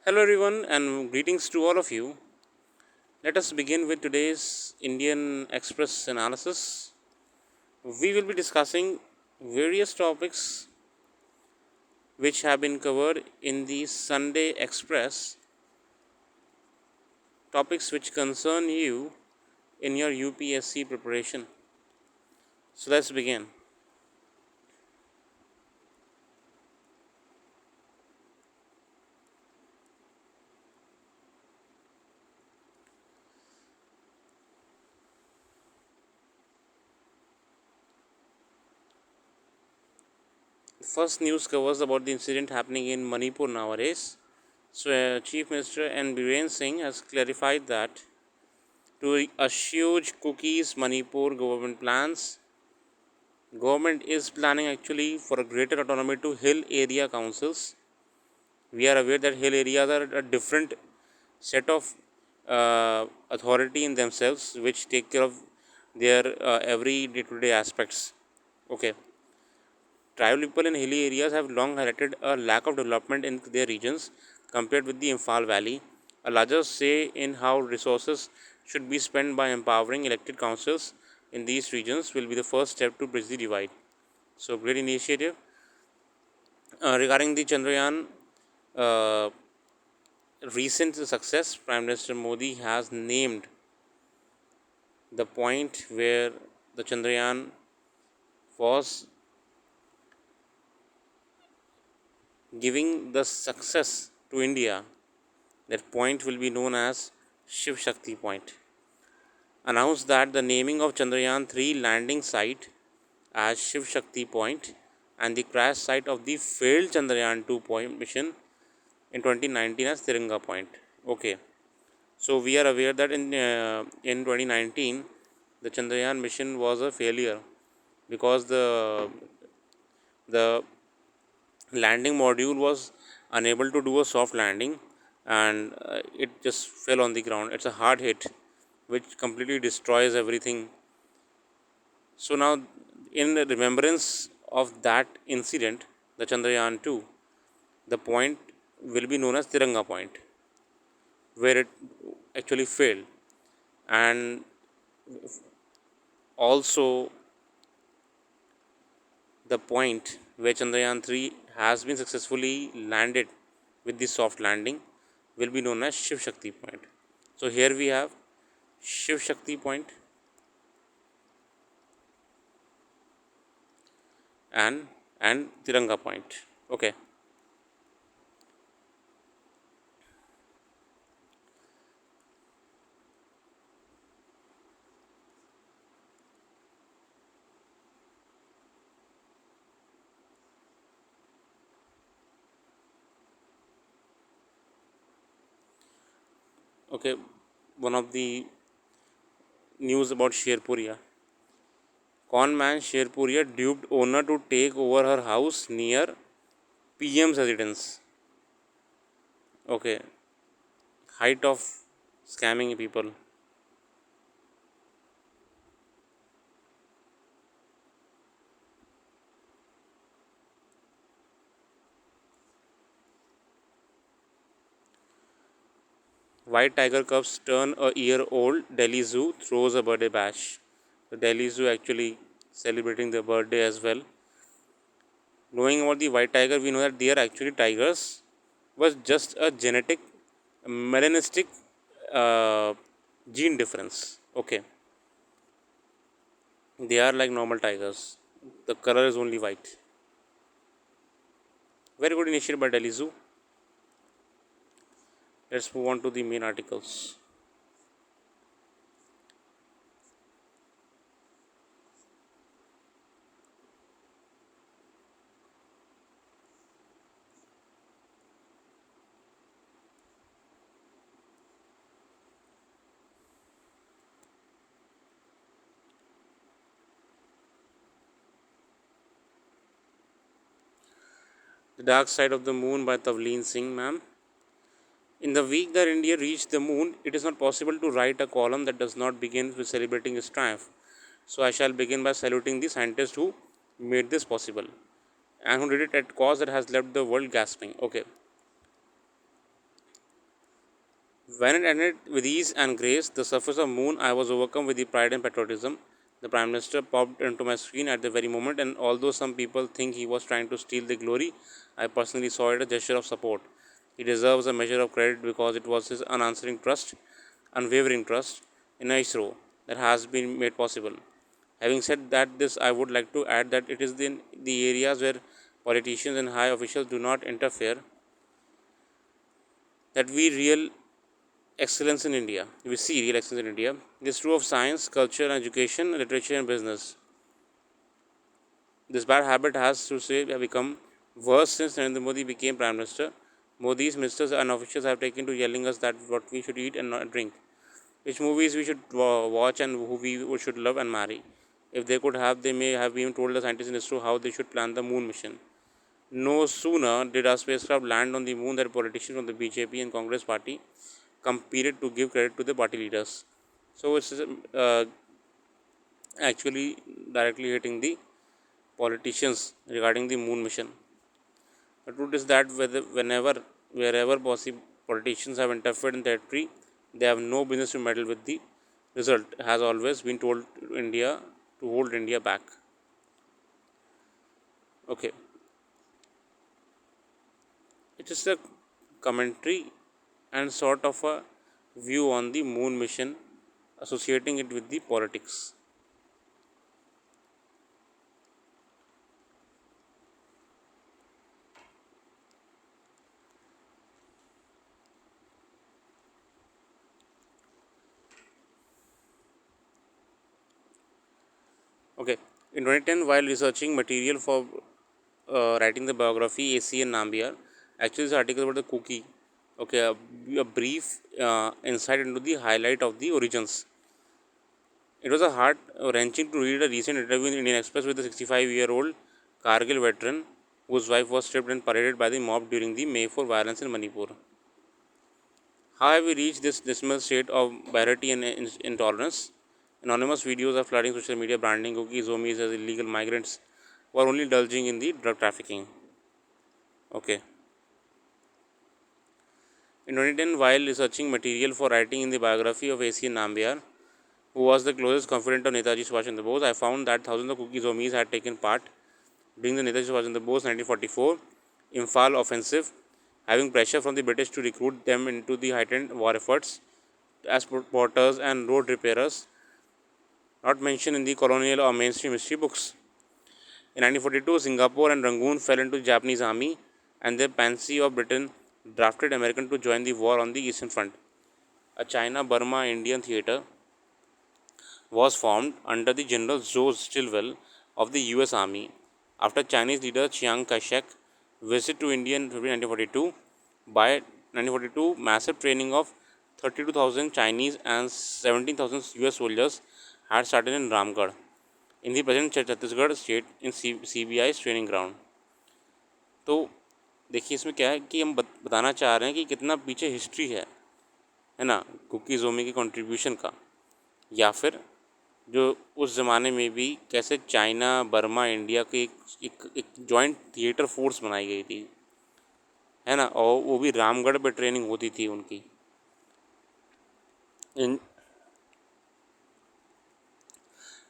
Hello, everyone, and greetings to all of you. Let us begin with today's Indian Express analysis. We will be discussing various topics which have been covered in the Sunday Express, topics which concern you in your UPSC preparation. So, let's begin. First news covers about the incident happening in Manipur nowadays. So, Chief Minister N. Biren Singh has clarified that to assuage cookies Manipur government is planning actually for a greater autonomy to hill area councils. We are aware that hill areas are a different set of authority in themselves, which take care of their every day-to-day aspects. Okay, tribal people in hilly areas have long highlighted a lack of development in their regions compared with the Imphal Valley. A larger say in how resources should be spent by empowering elected councils in these regions will be the first step to bridge the divide. So, great initiative. Regarding the Chandrayaan uh, recent success, Prime Minister Modi has named the point where the Chandrayaan was giving the success to India. That point will be known as Shiv Shakti point. Announced that the naming of Chandrayaan 3 landing site as Shiv Shakti point and the crash site of the failed Chandrayaan 2 point mission in 2019 as Tiranga point. Okay. So we are aware that in 2019 the Chandrayaan mission was a failure because the landing module was unable to do a soft landing, and it just fell on the ground. It's a hard hit which completely destroys everything. So now, in remembrance of that incident, the Chandrayaan 2, the point will be known as Tiranga point, where it actually failed. And also, the point where Chandrayaan 3 has been successfully landed with the soft landing will be known as Shiv Shakti point. So here we have Shiv Shakti point and Tiranga point. Okay. Okay. One of the news about Sherpuria. Con man Sherpuria duped owner to take over her house near PM's residence. Okay. Height of scamming people. White tiger cubs turn a year old. Delhi Zoo throws a birthday bash. The Delhi Zoo actually celebrating their birthday as well. Knowing about the white tiger, we know that they are actually tigers, was just a genetic melanistic uh, gene difference. Okay, they are like normal tigers. The color is only white. Very good initiative by Delhi Zoo. Let's move on to the main articles. The Dark Side of the Moon by Tavleen Singh, ma'am. In the week that India reached the moon, it is not possible to write a column that does not begin with celebrating its triumph. So I shall begin by saluting the scientists who made this possible and who did it at a cost that has left the world gasping. Okay. When it ended with ease and grace, the surface of moon, I was overcome with the pride and patriotism. The Prime Minister popped into my screen at the very moment, and although some people think he was trying to steal the glory, I personally saw it as a gesture of support. He deserves a measure of credit because it was his unanswering trust, unwavering trust in ISRO that has been made possible. Having said that, this I would like to add that it is in the areas where politicians and high officials do not interfere that we see real excellence in India. It is true of science, culture, education, literature, and business. This bad habit has to say become worse since Narendra Modi became Prime Minister. Modi's ministers and officials have taken to yelling us that what we should eat and not drink, which movies we should watch, and who we should love and marry. If they could have, they may have even told the scientists in ISRO how they should plan the moon mission. No sooner did our spacecraft land on the moon than politicians from the BJP and Congress party competed to give credit to the party leaders. So it's actually directly hitting the politicians regarding the moon mission. The truth is that wherever possible, politicians have interfered in territory, they have no business to meddle with. The result has always been told India to hold India back. Okay, it is a commentary and sort of a view on the moon mission, associating it with the politics. Okay, in 2010, while researching material for writing the biography A.C.N. Nambiar, actually this article about the cookie. Okay, a brief insight into the highlight of the origins. It was a heart wrenching to read a recent interview in Indian Express with a 65-year-old Kargil veteran whose wife was stripped and paraded by the mob during the May 4 violence in Manipur. How have we reached this dismal state of barbarity and intolerance? Anonymous videos are flooding social media branding cookies homies as illegal migrants who are only indulging in the drug trafficking. Okay. In 2010, while researching material for writing in the biography of A.C. Nambiar, who was the closest confidant of Netaji Subhash Chandra Bose, I found that thousands of cookies homies had taken part during the Netaji Subhash Chandra Bose 1944 Imphal offensive, having pressure from the British to recruit them into the heightened war efforts as porters and road repairers, not mentioned in the colonial or mainstream history books. In 1942, Singapore and Rangoon fell into the Japanese army, and the pansy of Britain drafted Americans to join the war on the Eastern Front. A China-Burma Indian theatre was formed under the General George Stilwell of the U.S. Army after Chinese leader Chiang Kai-shek visited to India in February 1942. By 1942, massive training of 32,000 Chinese and 17,000 U.S. soldiers had started in Ramgarh, in the present Chhattisgarh state, in CBI's training ground. तो देखिए इसमें क्या है कि हम बताना चाह रहे हैं कि कितना पीछे हिस्ट्री है ना, कुकी जोमी के कंट्रीब्यूशन का, या फिर जो उस ज़माने में भी कैसे चाइना बर्मा इंडिया की एक जॉइंट थिएटर फोर्स बनाई गई थी, है ना, और वो भी रामगढ़ पे ट्रेनिंग होती थी उनकी. इन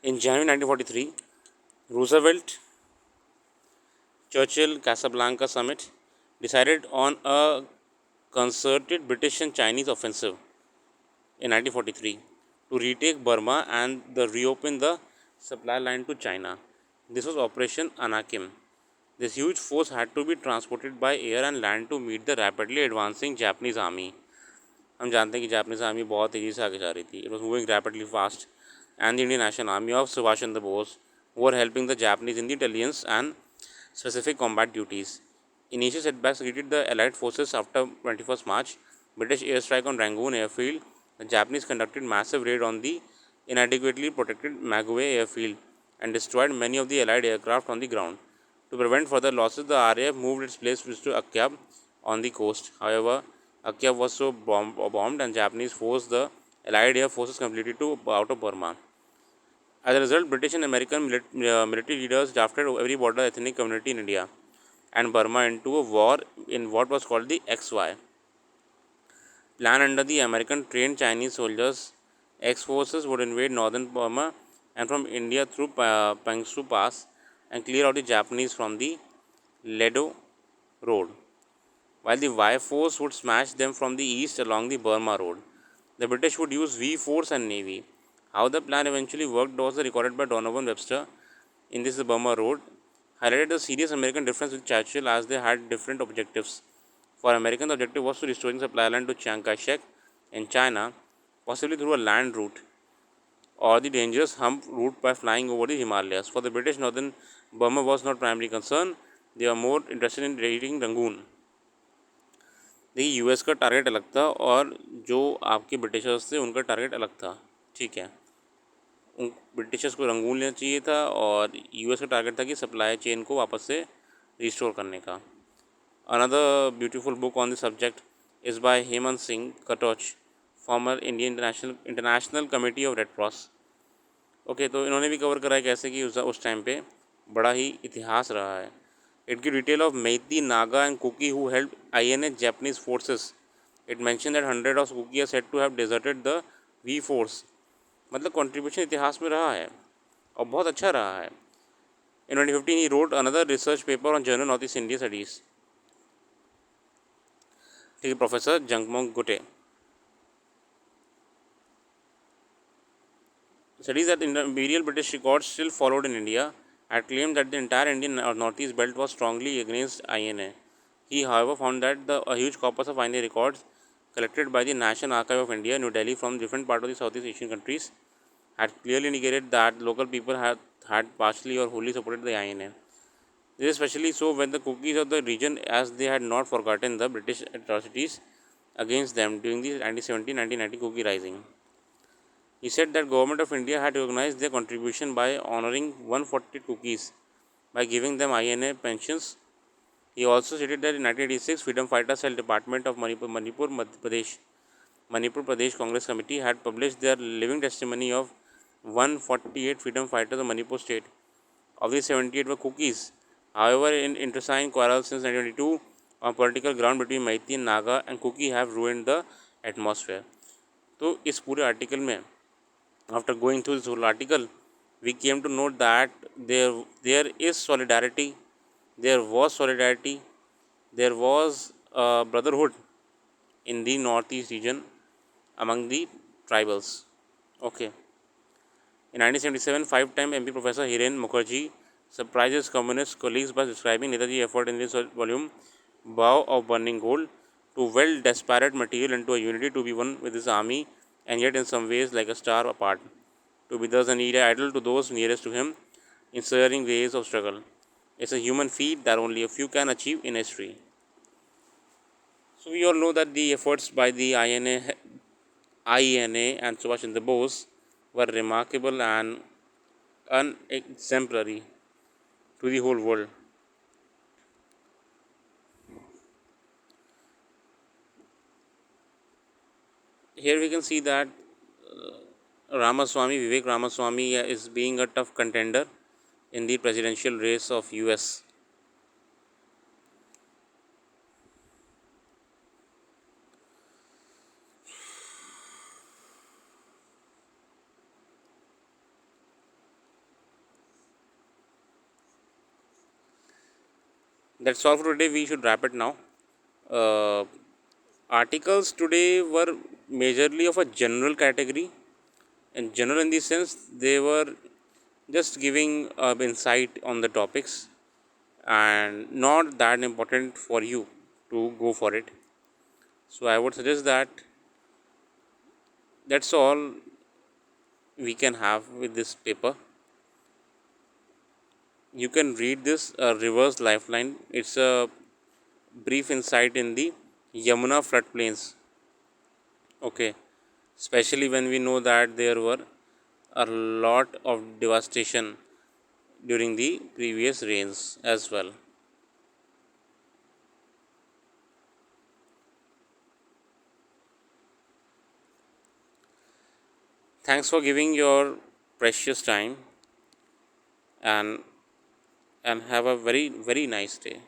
इन January 1943, Roosevelt Churchill Casablanca summit decided on a concerted British and Chinese offensive in 1943 to retake Burma and reopen the supply line to China. This was Operation Anakim. This huge force had to be transported by air and land to meet the rapidly advancing Japanese army. हम जानते हैं कि Japanese army बहुत तेज़ी से आगे जा रही थी. It was moving rapidly fast, and the Indian National Army of Subhash Chandra Bose were helping the Japanese in the intelligence and specific combat duties. Initial setbacks greeted the Allied forces after 21st March. British airstrike on Rangoon airfield. The Japanese conducted massive raid on the inadequately protected Magway airfield and destroyed many of the Allied aircraft on the ground. To prevent further losses, the RAF moved its place to Akyab on the coast. However, Akyab was so bombed and Japanese forced the Allied air forces completely out of Burma. As a result, British and American military leaders drafted every border ethnic community in India and Burma into a war in what was called the XY. Plan under the American trained Chinese soldiers, ex-forces would invade northern Burma and from India through Pangsu Pass and clear out the Japanese from the Ledo Road, while the Y force would smash them from the east along the Burma Road. The British would use V force and Navy. How the plan eventually worked was recorded by Donovan Webster in this Burma Road, highlighted the serious American difference with Churchill as they had different objectives. For Americans, the objective was to restoring supply line to Chiang Kai-shek in China, possibly through a land route or the dangerous hump route by flying over the Himalayas. For the British, northern Burma was not primary concern; they were more interested in raiding Rangoon. देखिए US का target अलग था और जो आपके Britishers थे उनका target अलग था, ठीक है। उन ब्रिटिशर्स को रंगून लेना चाहिए था और यूएस का टारगेट था कि सप्लाई चेन को वापस से रिस्टोर करने का। Another beautiful book on the subject is by Hemant Singh Katoch, former Indian international committee of red cross. Okay, तो इन्होंने भी कवर करा है कैसे कि उस टाइम पे बड़ा ही इतिहास रहा है। इट की detail of Meitei, Naga and Kuki who help INA Japanese forces. It mention that 100 of Kuki are said to have deserted the V force. मतलब कंट्रीब्यूशन इतिहास में रहा है और बहुत अच्छा रहा है। इन 2015 ही wrote another research paper on journal North East India studies. ठीक है, professor जंगमोंग Gute. Studies that imperial British records still followed in India had claimed that the entire Indian northeast belt was strongly against INA. He, however, found that a huge corpus of INA records collected by the National Archive of India, New Delhi, from different parts of the Southeast Asian countries had clearly indicated that local people had partially or wholly supported the INA. This is especially so when the Kukis of the region, as they had not forgotten the British atrocities against them during the 1970-1990 Kuki Rising. He said that Government of India had recognized their contribution by honoring 140 cookies by giving them INA pensions. He also stated that in 1986, Freedom Fighter Cell Department of Manipur Pradesh Congress Committee had published their living testimony of 148 freedom fighters of Manipur state. Of these, 78 were cookies. However, in intestine quarrels since 1922 on political ground between Meitei, Naga and Kuki have ruined the atmosphere. तो इस पूरे article में after going through this whole article, we came to note that there is solidarity, there was solidarity, there was brotherhood in the northeast region among the tribals. Okay. In 1977, five-time MP Professor Hiren Mukherjee surprises communist colleagues by describing Netaji's effort in this volume, Bow of Burning Gold, to weld disparate material into a unity to be one with his army and yet in some ways like a star apart, to be thus an idol to those nearest to him in searing waves of struggle. It's a human feat that only a few can achieve in history. So we all know that the efforts by the INA and Subhash Chandra Bose were remarkable and exemplary to the whole world. Here we can see that Vivek Ramaswamy is being a tough contender in the presidential race of US. That's all for today. We should wrap it now. Uh, Articles today were majorly of a general category, and general in the sense they were just giving insight on the topics and not that important for you to go for it. So I would suggest that that's all we can have with this paper. You can read this reverse lifeline. It's a brief insight in the Yamuna floodplains. Okay, especially when we know that there were a lot of devastation during the previous rains as well. Thanks for giving your precious time and have a very nice day.